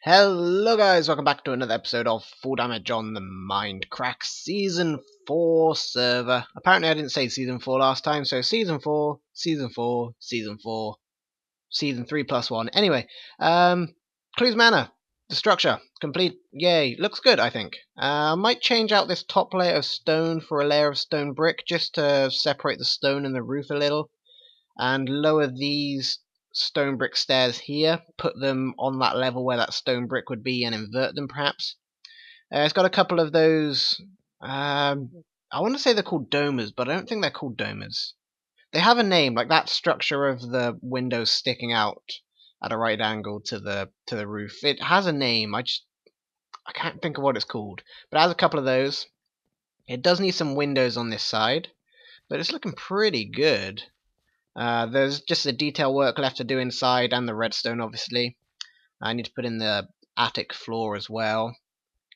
Hello guys, welcome back to another episode of Full Damage on the Mindcrack Season 4 server. Apparently I didn't say Season 4 last time, so Season 4, Season 4, Season 4, Season 3 plus 1. Anyway, Clue's Manor, the structure, complete, yay, looks good I think. I might change out this top layer of stone for a layer of stone brick, just to separate the stone and the roof a little, and lower these stone brick stairs here, put them on that level where that stone brick would be and invert them perhaps. It's got a couple of those, I want to say they're called domers, but I don't think they're called domers. They have a name, like that structure of the windows sticking out at a right angle to the roof. It has a name, I can't think of what it's called, but it has a couple of those. It does need some windows on this side, but it's looking pretty good. There's just the detail work left to do inside and the redstone obviously. I need to put in the attic floor as well.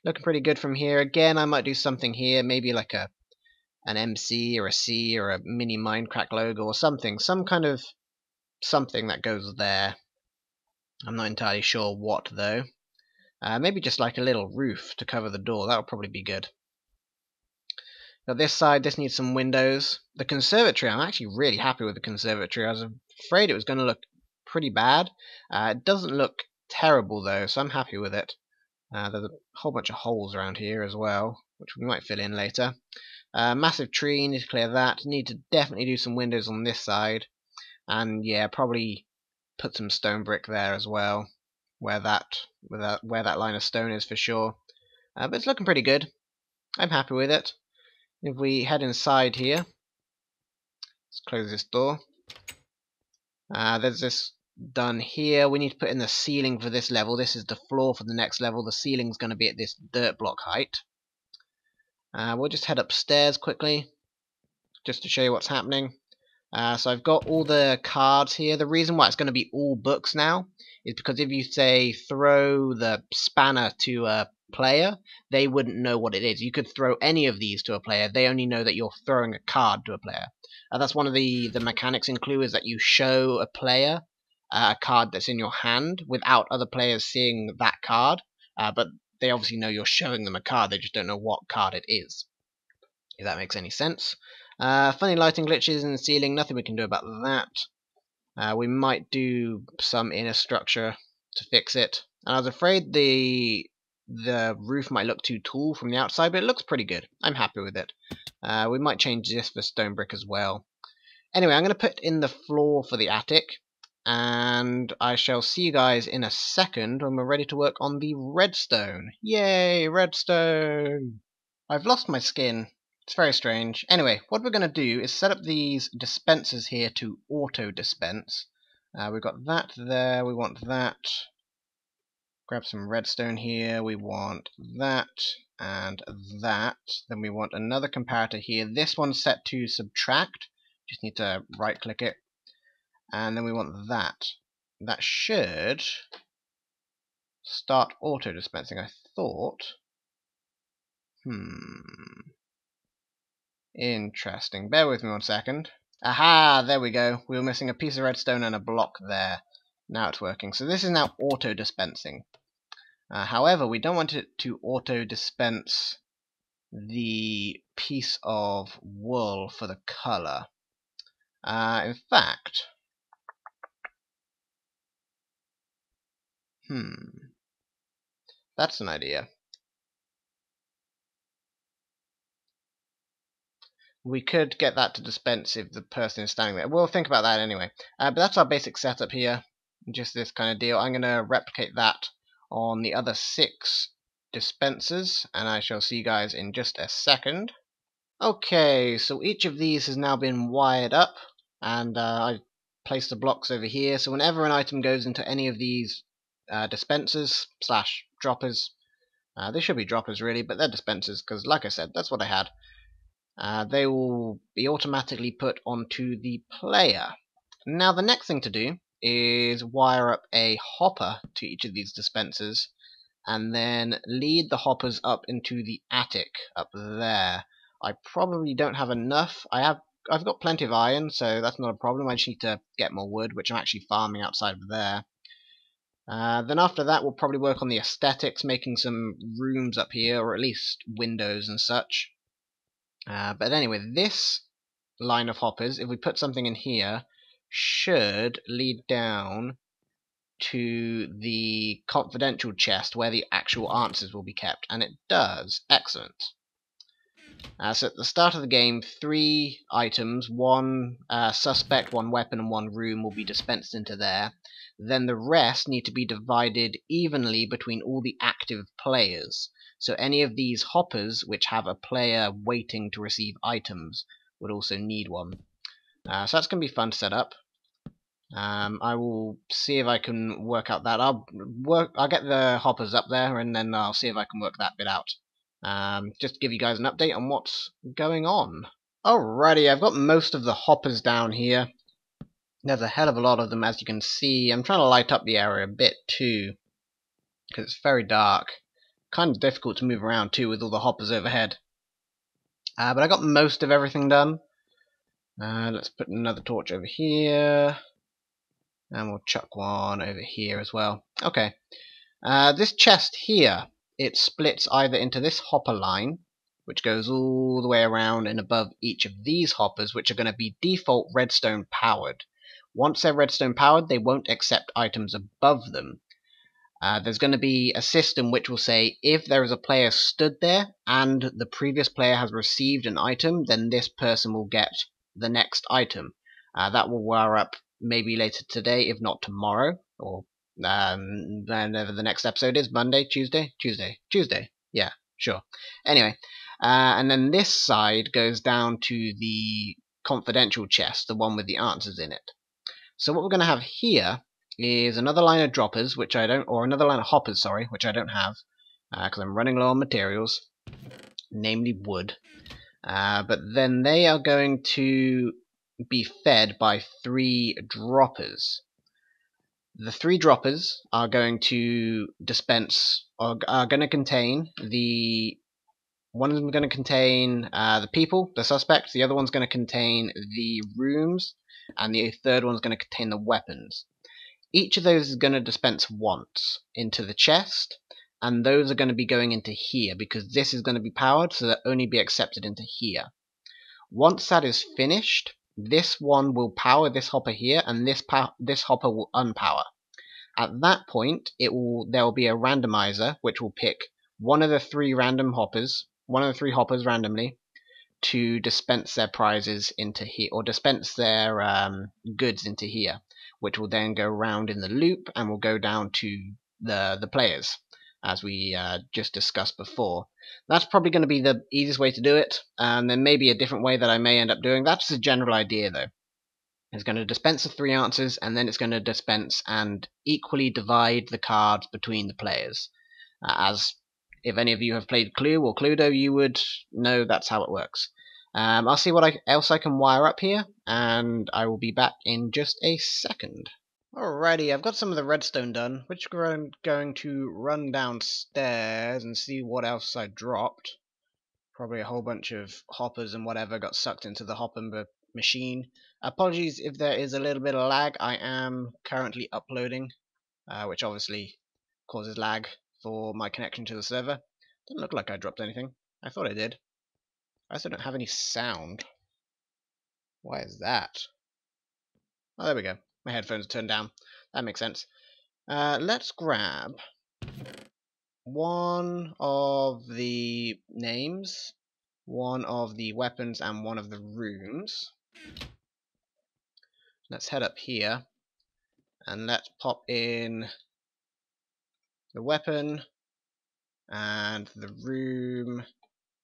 Looking pretty good from here. Again, I might do something here, maybe like an MC or a C or a mini Mindcrack logo or something. Some kind of something that goes there. I'm not entirely sure what though. Maybe just like a little roof to cover the door. That would probably be good. Now this side, this needs some windows. The conservatory, I'm actually really happy with the conservatory. I was afraid it was going to look pretty bad. It doesn't look terrible though, so I'm happy with it. There's a whole bunch of holes around here as well, which we might fill in later. Massive tree, need to clear that. Need to definitely do some windows on this side. And yeah, probably put some stone brick there as well, where that line of stone is for sure. But it's looking pretty good. I'm happy with it. If we head inside here, let's close this door. There's this done here. We need to put in the ceiling for this level. This is the floor for the next level. The ceiling's going to be at this dirt block height. We'll just head upstairs quickly, just to show you what's happening. So I've got all the cards here. The reason why it's going to be all books now is because if you say throw the spanner to a player, they wouldn't know what it is. You could throw any of these to a player. They only know that you're throwing a card to a player. That's one of the mechanics in Clue, is that you show a player a card that's in your hand without other players seeing that card. But they obviously know you're showing them a card. They just don't know what card it is. If that makes any sense. Funny lighting glitches in the ceiling, nothing we can do about that. We might do some inner structure to fix it. And I was afraid the roof might look too tall from the outside, but it looks pretty good. I'm happy with it. We might change this for stone brick as well. Anyway, I'm going to put in the floor for the attic, and I shall see you guys in a second when we're ready to work on the redstone. Yay, redstone! I've lost my skin. It's very strange. Anyway, what we're going to do is set up these dispensers here to auto-dispense. We've got that there, we want that. Grab some redstone here, we want that and that. Then we want another comparator here. This one's set to subtract. Just need to right-click it. And then we want that. That should start auto-dispensing, I thought. Interesting. Bear with me 1 second. Aha! There we go. We were missing a piece of redstone and a block there. Now it's working. So this is now auto-dispensing. However, we don't want it to auto-dispense the piece of wool for the colour. In fact... That's an idea. We could get that to dispense if the person is standing there. We'll think about that anyway. But that's our basic setup here. Just this kind of deal. I'm going to replicate that on the other 6 dispensers, and I shall see you guys in just a second. Okay, so each of these has now been wired up, and I placed the blocks over here. So whenever an item goes into any of these dispensers / droppers, they should be droppers really, but they're dispensers because, like I said, that's what I had. They will be automatically put onto the player. Now the next thing to do is wire up a hopper to each of these dispensers and then lead the hoppers up into the attic up there. I probably don't have enough. I've got plenty of iron, so that's not a problem. I just need to get more wood, which I'm actually farming outside of there. Then after that we'll probably work on the aesthetics, making some rooms up here, or at least windows and such. But anyway, this line of hoppers, if we put something in here, should lead down to the confidential chest where the actual answers will be kept, and it does. Excellent. So at the start of the game, 3 items, 1 suspect, 1 weapon, and 1 room will be dispensed into there. Then the rest need to be divided evenly between all the active players. So any of these hoppers which have a player waiting to receive items would also need one. So that's going to be fun to set up. I will see if I can work out that. I'll get the hoppers up there, and then I'll see if I can work that bit out. Just to give you guys an update on what's going on. Alrighty, I've got most of the hoppers down here. There's a hell of a lot of them, as you can see. I'm trying to light up the area a bit too, because it's very dark. Kind of difficult to move around too with all the hoppers overhead. But I got most of everything done. Let's put another torch over here. And we'll chuck one over here as well. Okay. This chest here, it splits either into this hopper line, which goes all the way around and above each of these hoppers, which are going to be default redstone powered. Once they're redstone powered, they won't accept items above them. There's going to be a system which will say if there is a player stood there and the previous player has received an item, then this person will get the next item. That will wire up maybe later today, if not tomorrow, or whenever the next episode is. Monday, Tuesday? Tuesday. Yeah, sure. Anyway, and then this side goes down to the confidential chest, the one with the answers in it. So what we're going to have here is another line of droppers, which I don't, or another line of hoppers, sorry, which I don't have, because I'm running low on materials, namely wood. But then they are going to be fed by 3 droppers. The 3 droppers are going to dispense, or are going to contain one of them is going to contain the people, the suspects, the other one's going to contain the rooms, and the third one's going to contain the weapons. Each of those is going to dispense once into the chest, and those are going to be going into here, because this is going to be powered, so they'll only be accepted into here. Once that is finished, this one will power this hopper here, and this hopper will unpower. At that point, there will be a randomizer, which will pick one of the 3 hoppers randomly, to dispense their prizes into here, or dispense their goods into here, which will then go round in the loop and will go down to the players, as we just discussed before. That's probably going to be the easiest way to do it, and there may be a different way that I may end up doing. That's the general idea, though. It's going to dispense the 3 answers, and then it's going to dispense and equally divide the cards between the players. As if any of you have played Clue or Cluedo, you would know that's how it works. I'll see what else I can wire up here, and I will be back in just a second. Alrighty, I've got some of the redstone done, which I'm going to run downstairs and see what else I dropped. Probably a whole bunch of hoppers and whatever got sucked into the hopper machine. Apologies if there is a little bit of lag. I am currently uploading, which obviously causes lag for my connection to the server. Doesn't look like I dropped anything. I thought I did. I also don't have any sound. Why is that? Oh, there we go. My headphones are turned down. That makes sense. Let's grab one of the names, one of the weapons, and one of the rooms. Let's head up here, and let's pop in the weapon, and the room,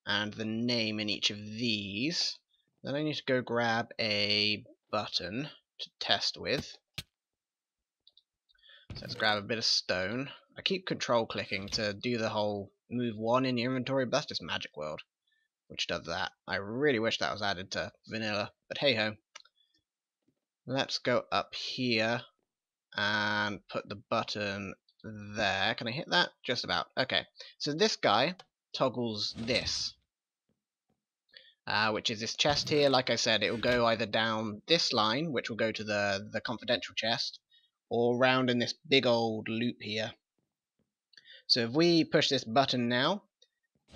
and the name in each of these. Then I need to go grab a button to test with. So let's grab a bit of stone. I keep control clicking to do the whole move 1 in your inventory, but that's just Magic World, which does that. I really wish that was added to vanilla, but hey ho. Let's go up here and put the button there. Can I hit that? Just about. Okay, so this guy toggles this, which is this chest here. Like I said, it will go either down this line, which will go to the confidential chest, or round in this big old loop here. So if we push this button now,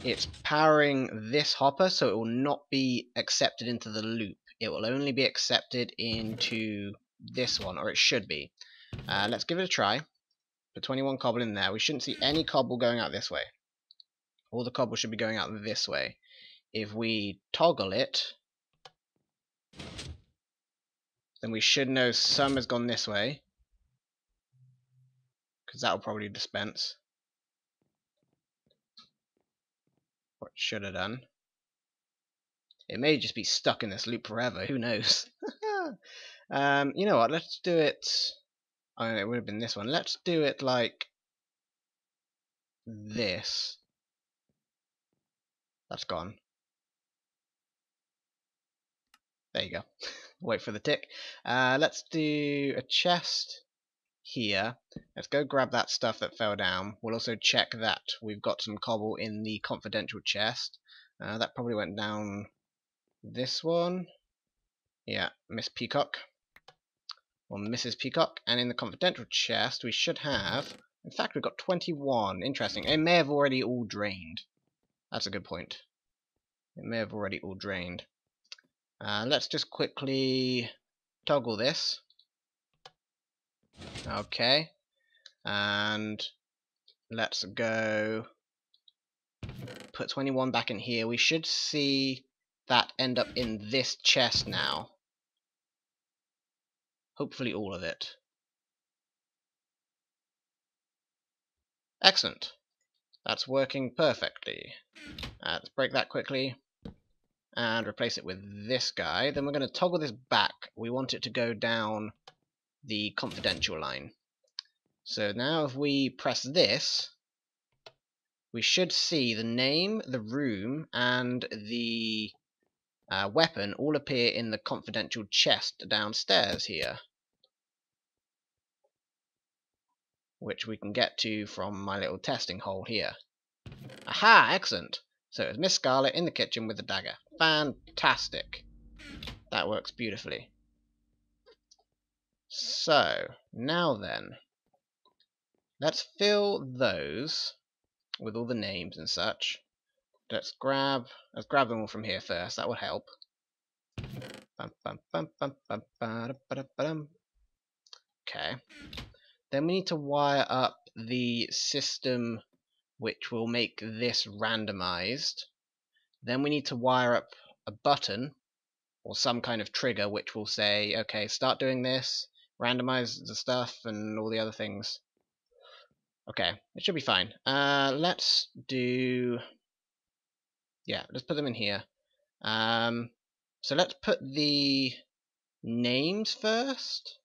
it's powering this hopper, so it will not be accepted into the loop. It will only be accepted into this one, or it should be. Let's give it a try. Put 21 cobble in there. We shouldn't see any cobble going out this way. All the cobble should be going out this way. If we toggle it, then we should know some has gone this way, because that will probably dispense. What should have done. It may just be stuck in this loop forever. Who knows? You know what? Let's do it. Oh, it would have been this one. Let's do it like this. That's gone. There you go. Wait for the tick. Let's do a chest here. Let's go grab that stuff that fell down. We'll also check that we've got some cobble in the confidential chest. That probably went down this one. Yeah, Miss Peacock. Or Mrs. Peacock. And in the confidential chest we should have... In fact, we've got 21. Interesting. It may have already all drained. That's a good point. It may have already all drained. Let's just quickly toggle this. Okay. And let's go put 21 back in here. We should see that end up in this chest now. Hopefully all of it. Excellent. That's working perfectly. Let's break that quickly and replace it with this guy. Then we're going to toggle this back. We want it to go down the confidential line. So now if we press this, we should see the name, the room, and the weapon all appear in the confidential chest downstairs here, which we can get to from my little testing hole here. Aha! Excellent! So it's Miss Scarlet in the kitchen with the dagger. Fantastic! That works beautifully. So, now then, let's fill those with all the names and such. Let's grab them all from here first. That will help. Okay. Then we need to wire up the system which will make this randomized. Then we need to wire up a button or some kind of trigger which will say, okay, start doing this, randomize the stuff, and all the other things. Okay, it should be fine. Let's do... Yeah, let's put them in here. So let's put the names first,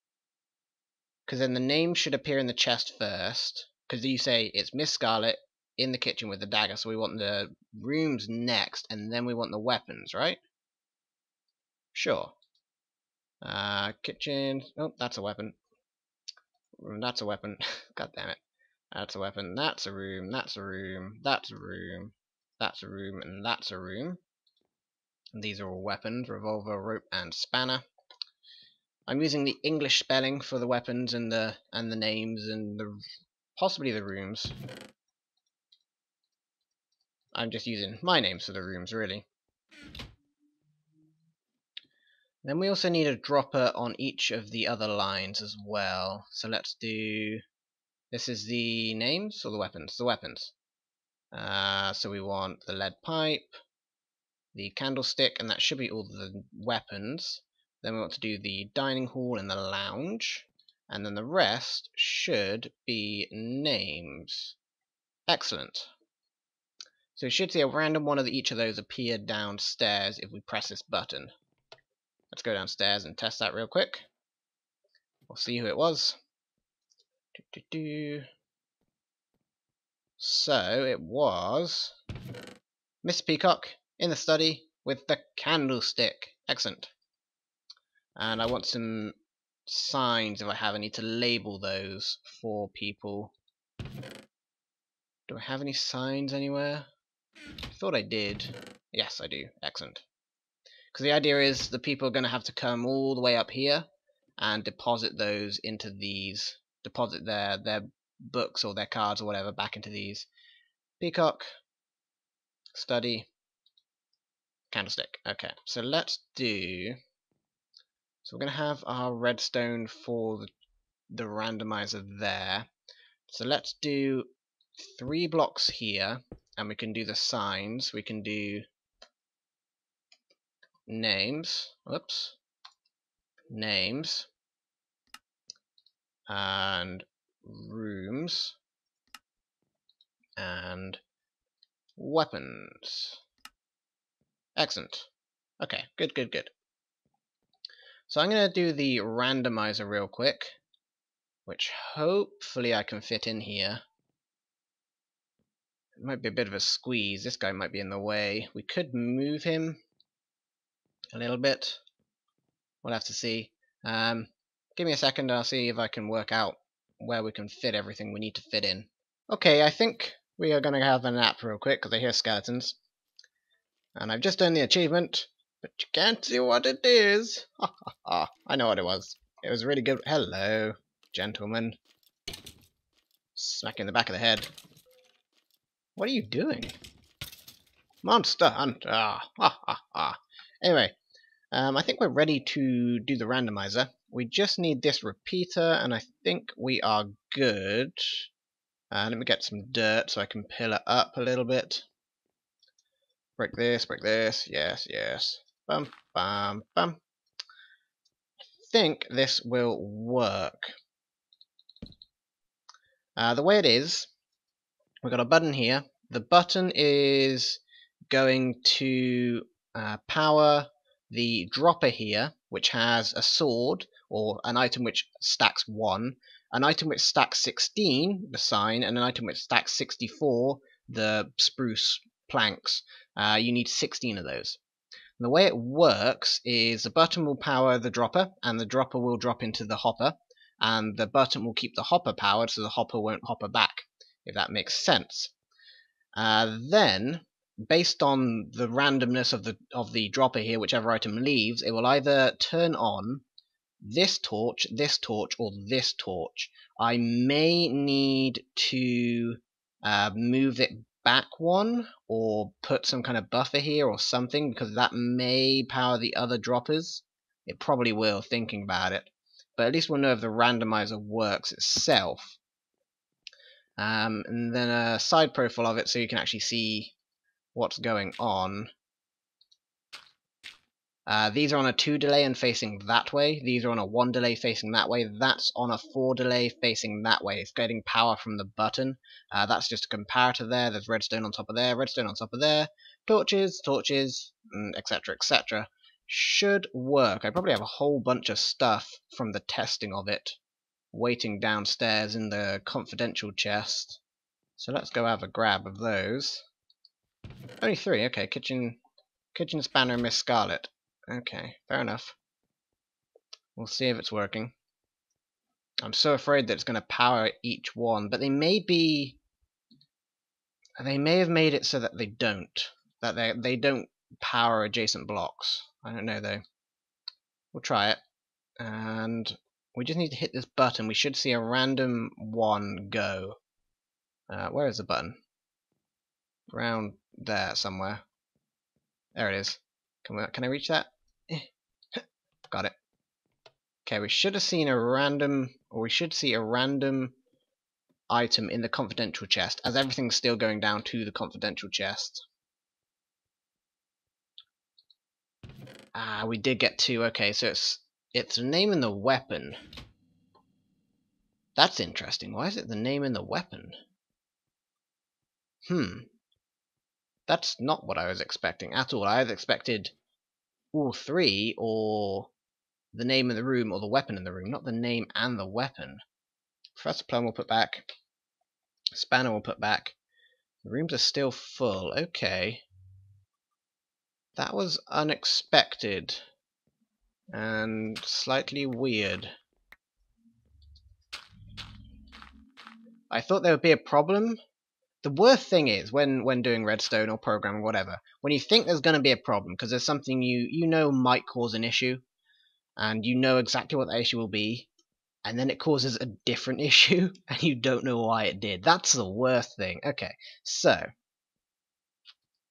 because then the name should appear in the chest first, because you say it's Miss Scarlet in the kitchen with the dagger, so we want the rooms next, and then we want the weapons, right? Sure. Kitchen... Oh, that's a weapon. That's a weapon. God damn it. That's a weapon, that's a room, that's a room, that's a room, that's a room, and that's a room. And these are all weapons: revolver, rope, and spanner. I'm using the English spelling for the weapons and the names and possibly the rooms. I'm just using my names for the rooms, really. Then we also need a dropper on each of the other lines as well. So let's do... This is the names or the weapons? The weapons. So we want the lead pipe, the candlestick, and that should be all the weapons. Then we want to do the dining hall and the lounge, and then the rest should be names. Excellent. So we should see a random one of each of those appear downstairs if we press this button. Let's go downstairs and test that real quick. We'll see who it was. So it was Miss Peacock in the study with the candlestick. Excellent. And I want some signs, if I have any, to label those for people. Do I have any signs anywhere? I thought I did. Yes, I do. Excellent. Because the idea is the people are going to have to come all the way up here, and deposit those into these. Deposit their books or their cards or whatever back into these. Peacock, study, candlestick. Okay, so let's do. So we're going to have our redstone for the randomizer there. So let's do 3 blocks here, and we can do the signs. We can do names. Whoops. Names. And rooms. And weapons. Excellent. Okay, good, good, good. So I'm going to do the randomizer real quick, which hopefully I can fit in here. It might be a bit of a squeeze. This guy might be in the way. We could move him a little bit. We'll have to see. Give me a second, I'll see if I can work out where we can fit everything we need to fit in. Okay, I think we are going to have a nap real quick because I hear skeletons. And I've just done the achievement, but you can't see what it is. Ha ha ha, I know what it was. It was really good. Hello, gentlemen. Smack in the back of the head. What are you doing? Monster Hunter! Ha ha ha. Anyway, I think we're ready to do the randomizer. We just need this repeater, and I think we are good. Let me get some dirt so I can pillar up a little bit. Break this, yes, yes. Bum, bum, bum. I think this will work. The way it is, we've got a button here. The button is going to power the dropper here, which has a sword, or an item which stacks 1, an item which stacks 16, the sign, and an item which stacks 64, the spruce planks. You need 16 of those. And the way it works is the button will power the dropper, and the dropper will drop into the hopper, and the button will keep the hopper powered so the hopper won't hopper back, if that makes sense. Then, based on the randomness of the dropper here, whichever item leaves, it will either turn on this torch, or this torch. I may need to move it back one, or put some kind of buffer here or something, because that may power the other droppers. It probably will, thinking about it. But at least we'll know if the randomizer works itself. And then a side profile of it so you can actually see what's going on. These are on a 2 delay and facing that way. These are on a 1 delay facing that way. That's on a 4 delay facing that way. It's getting power from the button. That's just a comparator there. There's redstone on top of there, redstone on top of there, torches, etc, etc. Should work. I probably have a whole bunch of stuff from the testing of it waiting downstairs in the confidential chest. So let's go have a grab of those. Only 3, okay. Kitchen spanner, Miss Scarlet. Okay, fair enough. We'll see if it's working. I'm so afraid that it's going to power each one, but they may have made it so that they don't. That they don't power adjacent blocks. I don't know though. We'll try it. And we just need to hit this button. We should see a random one go. Where is the button? Around there somewhere. There it is. Can I reach that? Got it. Okay, we should have seen a random, or we should see a random item in the confidential chest, as everything's still going down to the confidential chest. We did get 2. Okay, so it's the name and the weapon. That's interesting. Why is it the name and the weapon? That's not what I was expecting at all. I was expected all 3, or the name in the room, or the weapon in the room, not the name and the weapon. Professor Plum will put back. Spanner will put back. The rooms are still full. Okay. That was unexpected. And slightly weird. I thought there would be a problem. The worst thing is, when doing redstone or programming, whatever, when you think there's going to be a problem, because there's something you know might cause an issue, and you know exactly what the issue will be, and then it causes a different issue, and you don't know why it did. That's the worst thing. Okay, so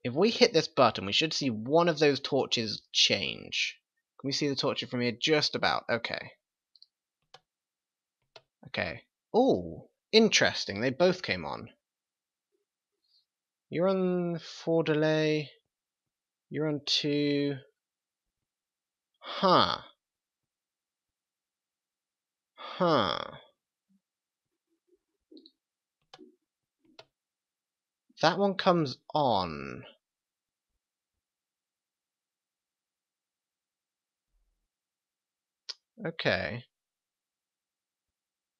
if we hit this button, we should see one of those torches change. Can we see the torch from here? Just about. Okay. Okay. Oh, interesting. They both came on. You're on 4 delay. You're on 2. Huh. Huh. That one comes on. Okay.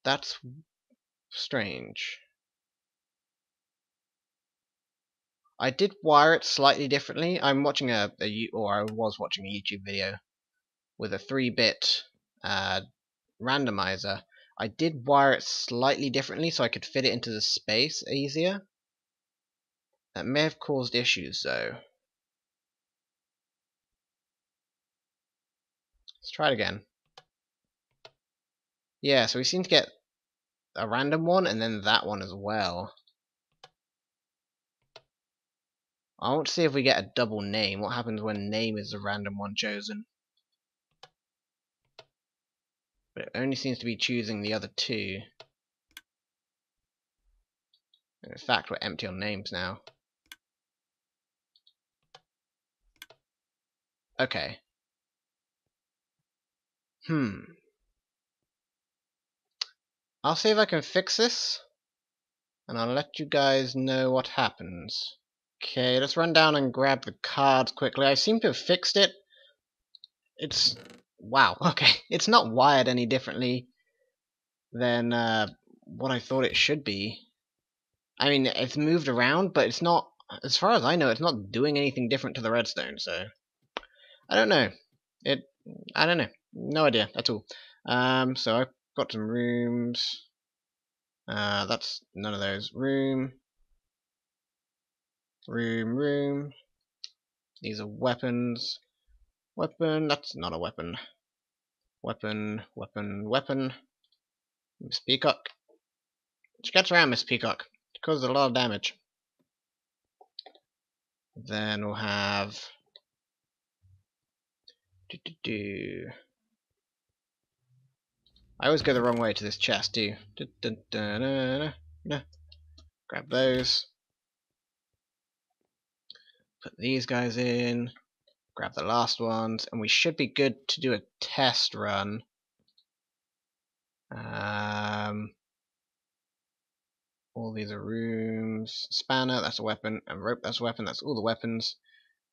That's strange. I did wire it slightly differently. I'm watching I was watching a YouTube video with a 3-bit randomizer. I did wire it slightly differently so I could fit it into the space easier. That may have caused issues though. Let's try it again. Yeah, so we seem to get a random one and then that one as well. I want to see if we get a double name. What happens when name is the random one chosen? But it only seems to be choosing the other two. In fact, we're empty on names now. Okay. I'll see if I can fix this, and I'll let you guys know what happens. Okay, let's run down and grab the cards quickly. I seem to have fixed it. It's... wow, okay. It's not wired any differently than what I thought it should be. I mean, it's moved around, but it's not... as far as I know, it's not doing anything different to the redstone, so... I don't know. I don't know. No idea at all. So I've got some rooms. That's none of those. Room. Room. These are weapons. Weapon. That's not a weapon. Weapon. Miss Peacock. She gets around, Miss Peacock. She causes a lot of damage. Then we'll have... I always go the wrong way to this chest, too. Grab those. Put these guys in. Grab the last ones. And we should be good to do a test run. All these are rooms. Spanner, that's a weapon. And rope, that's a weapon. That's all the weapons.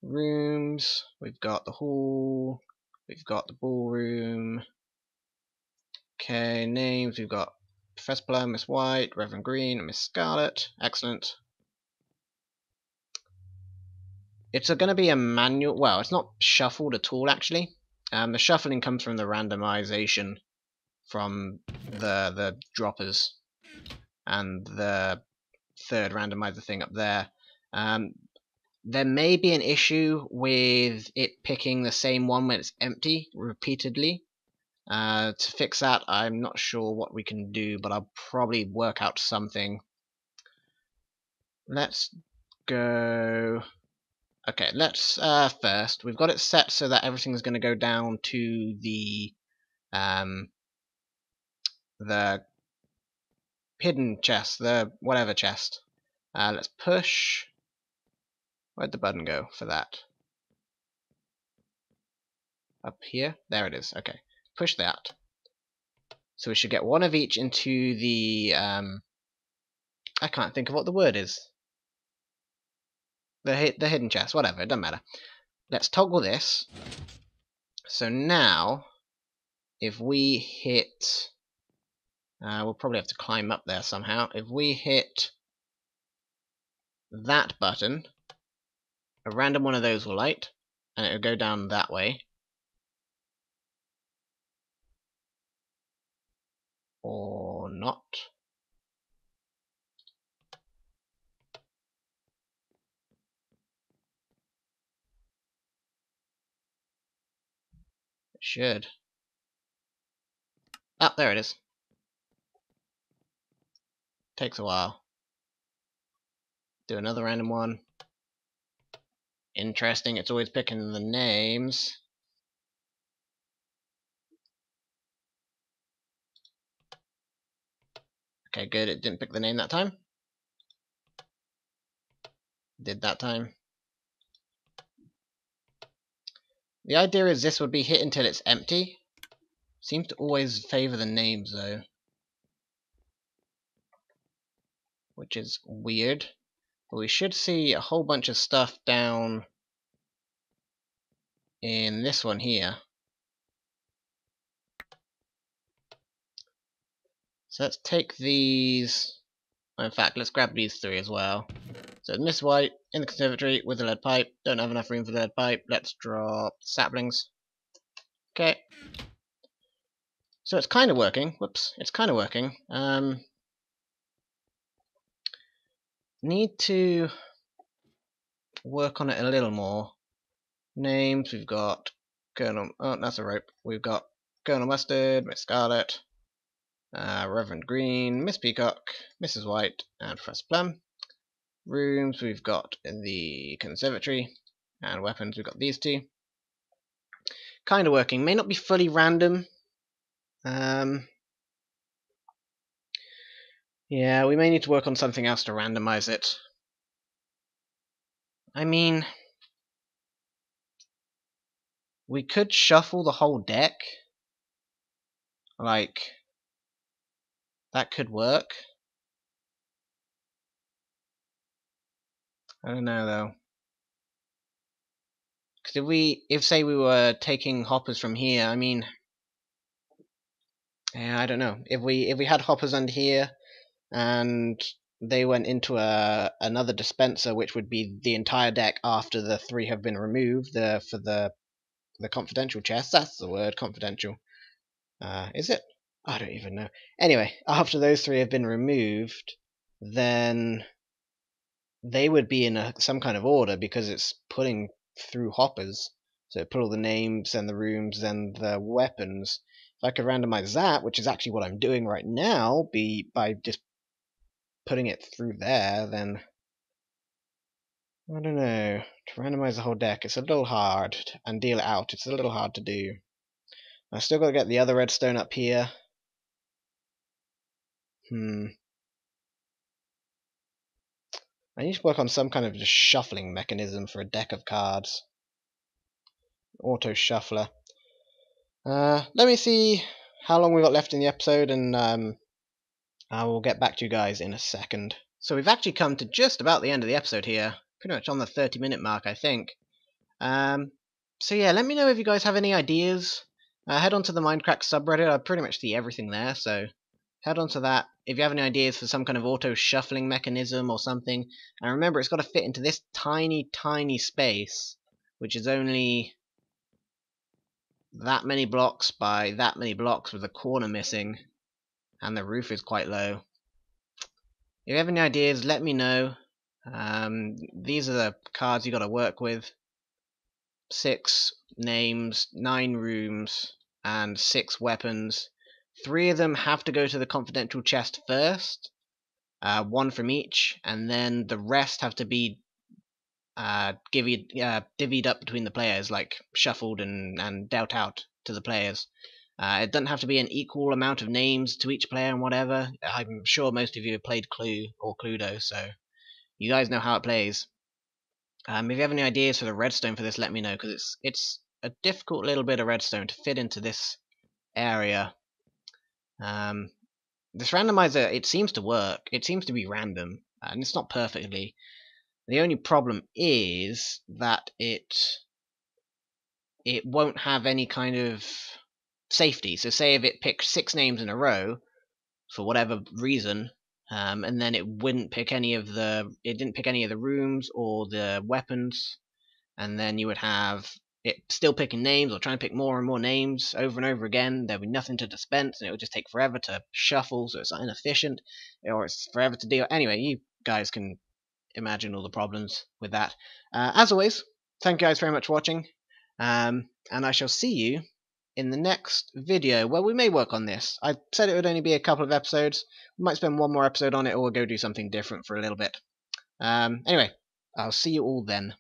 Rooms. We've got the hall. We've got the ballroom. Okay, names. We've got Professor Plum, Miss White, Reverend Green, and Miss Scarlet. Excellent. It's going to be a manual. Well, it's not shuffled at all, actually. The shuffling comes from the randomization from the droppers and the third randomizer thing up there. There may be an issue with it picking the same one when it's empty repeatedly. To fix that, I'm not sure what we can do, but I'll probably work out something. Let's go... okay, let's first, we've got it set so that everything's going to go down to the hidden chest, the whatever chest. Let's push. Where'd the button go for that? Up here? There it is. Okay. Push that. So we should get one of each into the... I can't think of what the word is. The hidden chest. Whatever. It doesn't matter. Let's toggle this. So now, if we hit... we'll probably have to climb up there somehow. If we hit that button, a random one of those will light, and it will go down that way. Or not. It should. Ah, there it is. Takes a while. Do another random one. Interesting, it's always picking the names. Okay, good, it didn't pick the name that time. Did that time. The idea is this would be hit until it's empty. Seems to always favour the names though, which is weird. But we should see a whole bunch of stuff down in this one here. So let's take these. In fact, let's grab these three as well. So Miss White in the conservatory with the lead pipe. Don't have enough room for the lead pipe. Let's drop saplings. Okay. So it's kind of working. Whoops. It's kind of working. Need to work on it a little more. Names, we've got Colonel... Oh, that's a rope. We've got Colonel Mustard, Miss Scarlet, Reverend Green, Miss Peacock, Mrs. White, and Professor Plum. Rooms, we've got in the conservatory. And weapons, we've got these two. Kind of working. May not be fully random. Yeah, we may need to work on something else to randomize it. I mean, we could shuffle the whole deck. Like, that could work. I don't know though. Because if say we were taking hoppers from here, I mean, yeah, I don't know. If we had hoppers under here, and they went into another dispenser, which would be the entire deck after the three have been removed. For the confidential chest, that's the word, confidential. Is it? I don't even know. Anyway, after those three have been removed, then they would be in some kind of order because it's putting through hoppers. So put all the names and the rooms and the weapons. If I could randomize that, which is actually what I'm doing right now, by just putting it through there, then I don't know. To randomize the whole deck, it's a little hard, and deal it out, it's a little hard to do. I still got to get the other redstone up here. I need to work on some kind of just shuffling mechanism for a deck of cards. Auto shuffler. Let me see how long we've got left in the episode, and I will get back to you guys in a second. So we've actually come to just about the end of the episode here. Pretty much on the 30-minute mark, I think. So yeah, let me know if you guys have any ideas. Head on to the Mindcrack subreddit. I pretty much see everything there, so head on to that if you have any ideas for some kind of auto shuffling mechanism or something. And remember, it's got to fit into this tiny, tiny space, which is only that many blocks by that many blocks with a corner missing, and the roof is quite low. If you have any ideas, let me know. These are the cards you got to work with. 6 names, 9 rooms, and 6 weapons. 3 of them have to go to the confidential chest first, 1 from each, and then the rest have to be divvied up between the players, like shuffled and dealt out to the players. It doesn't have to be an equal amount of names to each player and whatever. I'm sure most of you have played Clue or Cluedo, so you guys know how it plays. If you have any ideas for the redstone for this, let me know, because it's a difficult little bit of redstone to fit into this area. This randomizer, it seems to work. It seems to be random, and it's not perfectly. The only problem is that it won't have any kind of safety. So say if it picked 6 names in a row, for whatever reason, and then it didn't pick any of the rooms or the weapons, and then you would have it still picking names or trying to pick more and more names over and over again. There'd be nothing to dispense, and it would just take forever to shuffle, so it's inefficient, or it's forever to deal. Anyway, you guys can imagine all the problems with that. As always, thank you guys very much for watching, and I shall see you in the next video where we may work on this. I said it would only be a couple of episodes. We might spend one more episode on it, or we'll go do something different for a little bit. Anyway, I'll see you all then.